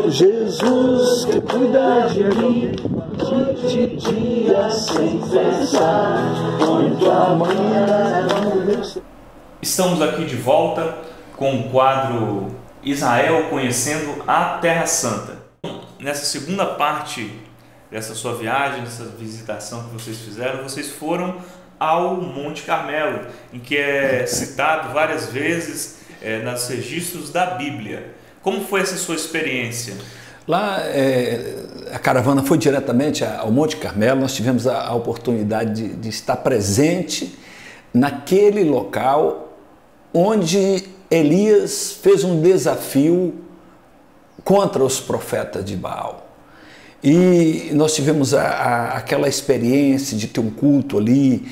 Jesus que cuida de mim, de dia sem pensar, muito amanhã. Estamos aqui de volta com o quadro Israel Conhecendo a Terra Santa. Nessa segunda parte dessa sua viagem, dessa visitação que vocês fizeram, vocês foram ao Monte Carmelo, em que é citado várias vezes nos registros da Bíblia. Como foi essa sua experiência? Lá, a caravana foi diretamente ao Monte Carmelo. Nós tivemos a oportunidade de estar presente naquele local onde Elias fez um desafio contra os profetas de Baal. E nós tivemos aquela experiência de ter um culto ali,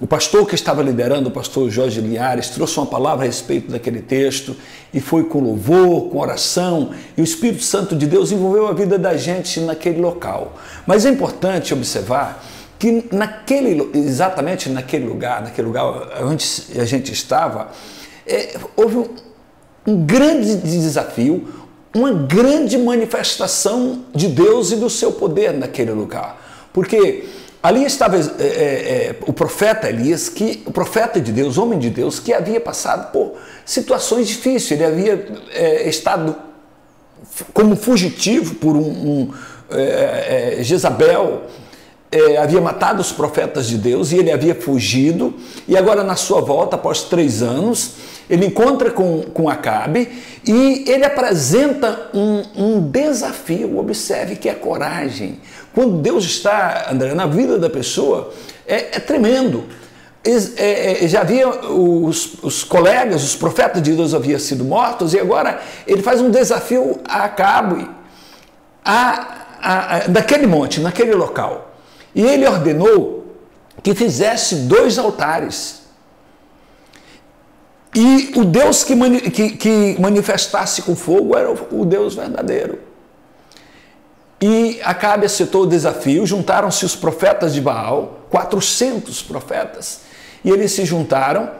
o pastor que estava liderando, o pastor Jorge Linhares, trouxe uma palavra a respeito daquele texto e foi com louvor, com oração, e o Espírito Santo de Deus envolveu a vida da gente naquele local. Mas é importante observar que exatamente naquele lugar onde a gente estava, houve um grande desafio, uma grande manifestação de Deus e do seu poder naquele lugar. Porque ali estava o profeta Elias, o profeta de Deus, homem de Deus, que havia passado por situações difíceis. Ele havia estado como fugitivo por Jezabel, havia matado os profetas de Deus e ele havia fugido. E agora, na sua volta, após 3 anos, ele encontra com Acabe e ele apresenta um desafio. Observe que é coragem. Quando Deus está, André, na vida da pessoa, é tremendo. Já havia os colegas, os profetas de Deus haviam sido mortos e agora ele faz um desafio a Acabe, daquele monte, naquele local. E ele ordenou que fizesse 2 altares. E o Deus que manifestasse com fogo era o Deus verdadeiro. E Acabe aceitou o desafio, juntaram-se os profetas de Baal, 400 profetas, e eles se juntaram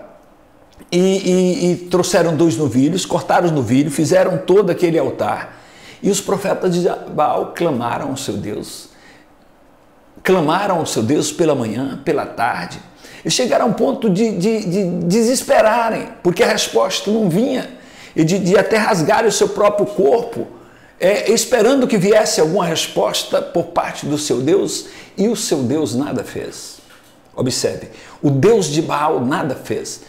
e trouxeram 2 novilhos, cortaram os novilhos, fizeram todo aquele altar, e os profetas de Baal clamaram ao seu Deus. Clamaram ao seu Deus pela manhã, pela tarde. Eles chegaram a um ponto de desesperarem, porque a resposta não vinha, e de até rasgarem o seu próprio corpo, esperando que viesse alguma resposta por parte do seu Deus, e o seu Deus nada fez. Observe, o Deus de Baal nada fez.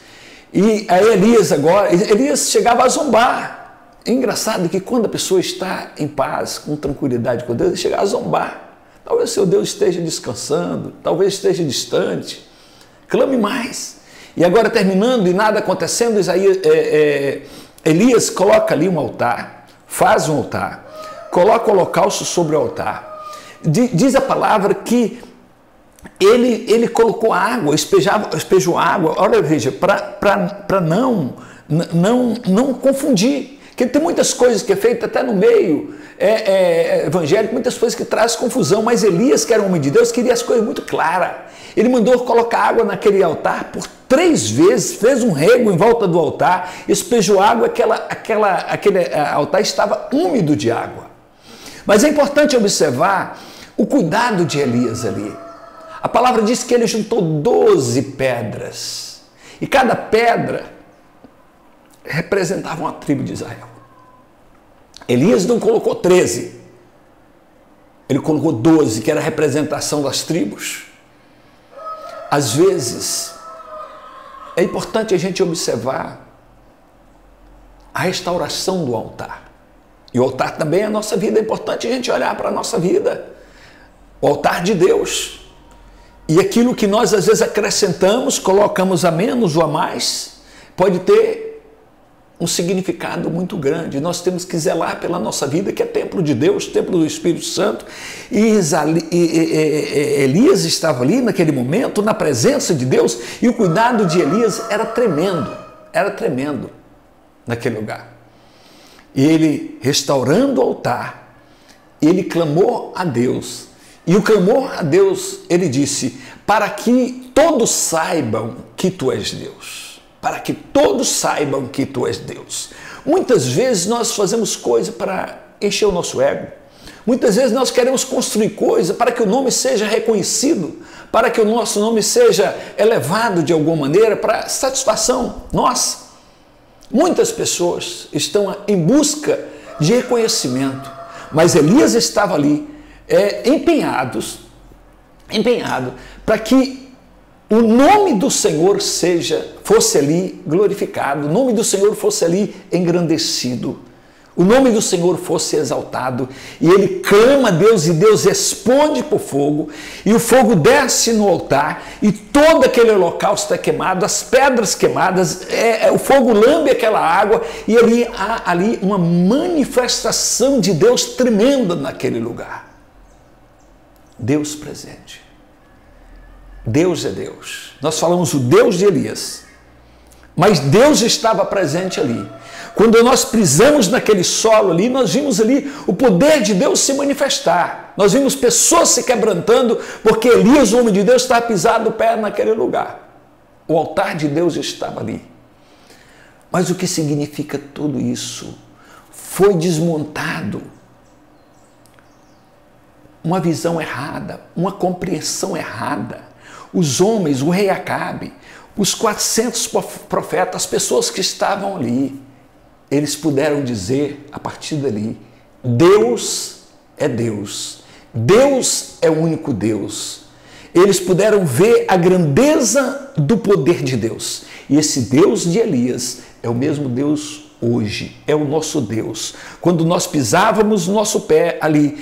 E a Elias chegava a zombar. É engraçado que quando a pessoa está em paz, com tranquilidade com Deus, ele chega a zombar. Talvez seu Deus esteja descansando, talvez esteja distante. Clame mais. E agora, terminando e nada acontecendo, Elias coloca ali um altar, faz um altar, coloca o holocausto sobre o altar. Diz a palavra que ele colocou água, espejou água, olha, veja, para não confundir. Porque tem muitas coisas que é feita até no meio evangélico, muitas coisas que trazem confusão, mas Elias, que era um homem de Deus, queria as coisas muito claras. Ele mandou colocar água naquele altar por 3 vezes, fez um rego em volta do altar, espejou água, aquele altar estava úmido de água. Mas é importante observar o cuidado de Elias ali. A palavra diz que ele juntou 12 pedras, e cada pedra representava uma tribo de Israel. Elias não colocou 13, ele colocou 12, que era a representação das tribos. Às vezes, é importante a gente observar a restauração do altar. E o altar também é a nossa vida, é importante a gente olhar para a nossa vida. O altar de Deus. E aquilo que nós às vezes acrescentamos, colocamos a menos ou a mais, pode ter um significado muito grande. Nós temos que zelar pela nossa vida, que é templo de Deus, templo do Espírito Santo. E Elias estava ali naquele momento, na presença de Deus, e o cuidado de Elias era tremendo naquele lugar. E ele restaurando o altar ele clamou a Deus. E o clamor a Deus, ele disse, para que todos saibam que tu és Deus. Para que todos saibam que tu és Deus. Muitas vezes nós fazemos coisa para encher o nosso ego. Muitas vezes nós queremos construir coisa para que o nome seja reconhecido, para que o nosso nome seja elevado de alguma maneira, para satisfação nossa. Muitas pessoas estão em busca de reconhecimento, mas Elias estava ali empenhado para que o nome do Senhor fosse ali glorificado, o nome do Senhor fosse ali engrandecido, o nome do Senhor fosse exaltado. E ele clama a Deus e Deus responde por fogo, e o fogo desce no altar e todo aquele holocausto é queimado, as pedras queimadas, o fogo lambe aquela água, e há ali uma manifestação de Deus tremenda naquele lugar. Deus presente. Deus é Deus. Nós falamos o Deus de Elias, mas Deus estava presente ali. Quando nós pisamos naquele solo ali, nós vimos ali o poder de Deus se manifestar. Nós vimos pessoas se quebrantando, porque Elias, o homem de Deus, estava pisado o pé naquele lugar. O altar de Deus estava ali. Mas o que significa tudo isso? Foi desmontado uma visão errada, uma compreensão errada. Os homens, o rei Acabe, os 400 profetas, as pessoas que estavam ali, eles puderam dizer, a partir dali, Deus é Deus. Deus é o único Deus. Eles puderam ver a grandeza do poder de Deus. E esse Deus de Elias é o mesmo Deus hoje, é o nosso Deus. Quando nós pisávamos o nosso pé ali,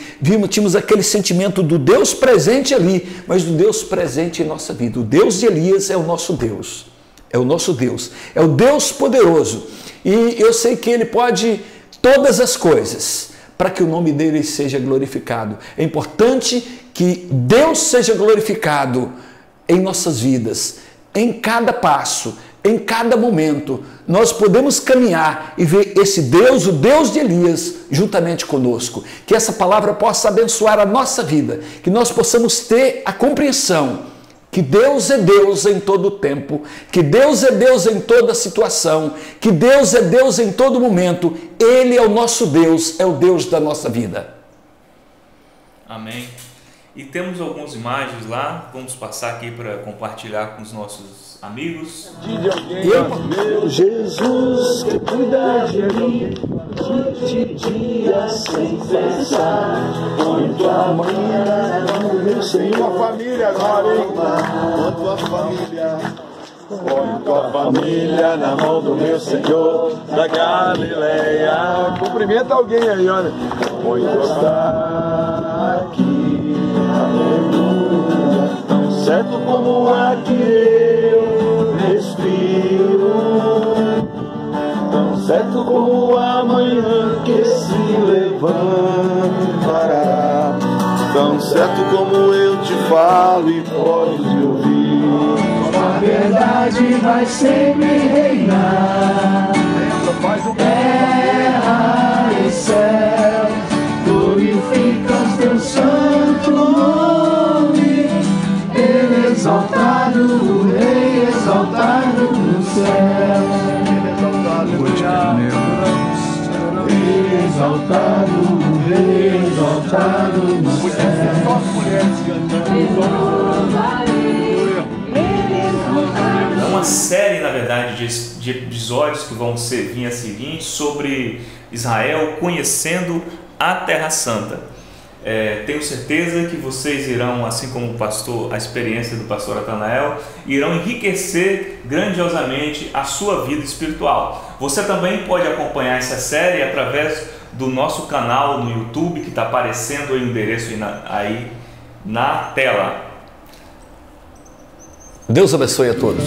tínhamos aquele sentimento do Deus presente ali, mas do Deus presente em nossa vida. O Deus de Elias é o nosso Deus. É o nosso Deus. É o Deus poderoso. E eu sei que Ele pode todas as coisas para que o nome dEle seja glorificado. É importante que Deus seja glorificado em nossas vidas, em cada passo, em cada momento. Nós podemos caminhar e ver esse Deus, o Deus de Elias, juntamente conosco. Que essa palavra possa abençoar a nossa vida, que nós possamos ter a compreensão que Deus é Deus em todo o tempo, que Deus é Deus em toda situação, que Deus é Deus em todo momento. Ele é o nosso Deus, é o Deus da nossa vida. Amém. E temos algumas imagens lá, vamos passar aqui para compartilhar com os nossos amigos. Jesus que cuida de mim, noite e dia sem cessar. Põe tua manhã no meu Senhor. Tua família agora, hein? Põe tua família. Põe tua família na mão do meu Senhor da Galileia. Cumprimenta alguém aí, olha. Põe tua aqui, aleluia. Tão certo como a que eu respiro, tão certo como amanhã que se levantará, tão certo como eu te falo e podes me ouvir. A verdade vai sempre reinar. Terra e céu glorificam teu santo nome. Ele exaltado, o Rei exaltado no céu. Exaltado, o Rei exaltado no céu. É uma série, na verdade, de episódios que vão vir a seguir sobre Israel conhecendo a Terra Santa. Tenho certeza que vocês irão, assim como o pastor, a experiência do pastor Natanael, irão enriquecer grandiosamente a sua vida espiritual. Você também pode acompanhar essa série através do nosso canal no YouTube, que está aparecendo o endereço aí na tela. Deus abençoe a todos.